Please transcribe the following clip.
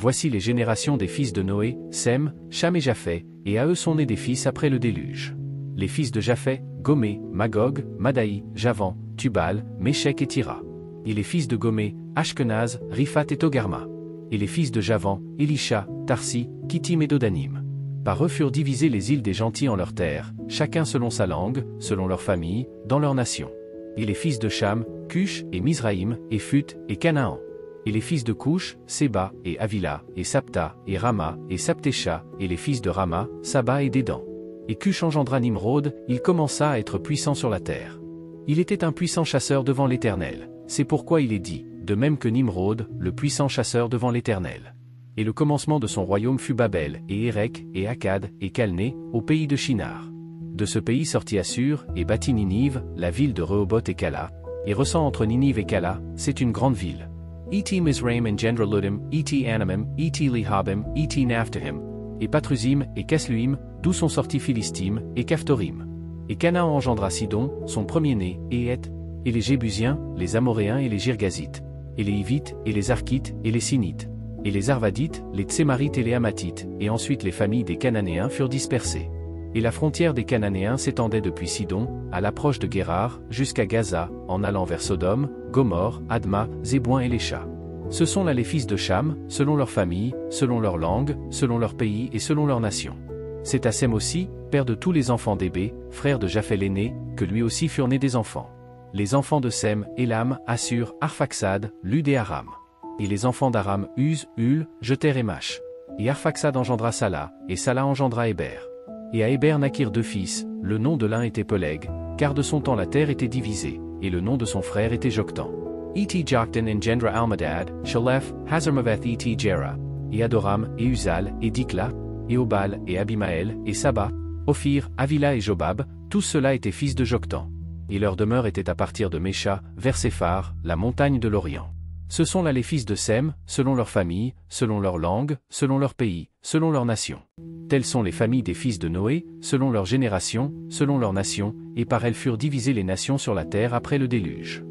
Voici les générations des fils de Noé, Sem, Cham et Japheth, et à eux sont nés des fils après le déluge. Les fils de Japheth, Gomé, Magog, Madaï, Javan, Tubal, Méchec et Tira. Et les fils de Gomé, Ashkenaz, Riphat et Togarma. Et les fils de Javan, Elisha, Tarsi, Kittim et Dodanim. Par eux furent divisées les îles des gentils en leurs terres, chacun selon sa langue, selon leur famille, dans leur nation. Et les fils de Cham, Cush, et Mizraïm, et Phut, et Canaan. Et les fils de Cush, Séba, et Avila, et Sapta, et Rama, et Saptécha, et les fils de Rama, Saba et Dédan. Et Cush engendra Nimrod, il commença à être puissant sur la terre. Il était un puissant chasseur devant l'Éternel, c'est pourquoi il est dit, de même que Nimrod, le puissant chasseur devant l'Éternel. Et le commencement de son royaume fut Babel, et Érec, et Akkad, et Calné, au pays de Shinar. De ce pays sortit Assur, et bâtit Ninive, la ville de Rehoboth et Cala, et ressent entre Ninive et Cala, c'est une grande ville. Et Mizraim engendra Ludim, et Anamim, et Lihabim, et Naphtahim, et Patrusim, et Casluim, d'où sont sortis Philistim, et Caphtorim. Et Canaan engendra Sidon, son premier-né, et Heth, et les Jébusiens, les Amoréens et les Girgazites, et les Hivites, et les Arkites, et les Sinites, et les Arvadites, les Tsémarites et les Hammatites, et ensuite les familles des Cananéens furent dispersées. Et la frontière des Cananéens s'étendait depuis Sidon, à l'approche de Guérar, jusqu'à Gaza, en allant vers Sodome, Gomorre, Adma, Zébouin et Lécha. Ce sont là les fils de Cham, selon leur famille, selon leur langue, selon leur pays et selon leur nation. C'est à Sem aussi, père de tous les enfants d'Hébé, frère de Japheth l'aîné, que lui aussi furent nés des enfants. Les enfants de Sem, Élam, Assur, Arphaxad, Lud et Aram. Et les enfants d'Aram, Uz, Hul, Jeter et Mach. Et Arphaxad engendra Sala, et Sala engendra Héber. Et à Héber naquirent deux fils, le nom de l'un était Peleg, car de son temps la terre était divisée, et le nom de son frère était Joktan. Et Joktan engendra Almadad, Shalef, Hazarmaveth et Jera, et Adoram, et Uzal, et Dikla, et Obal, et Abimaël, et Saba, Ophir, Avila et Jobab, tous ceux-là étaient fils de Joktan. Et leur demeure était à partir de Mécha, vers Séphar, la montagne de l'Orient. Ce sont là les fils de Sem, selon leur famille, selon leur langue, selon leur pays, selon leur nation. Telles sont les familles des fils de Noé, selon leur génération, selon leur nation, et par elles furent divisées les nations sur la terre après le déluge.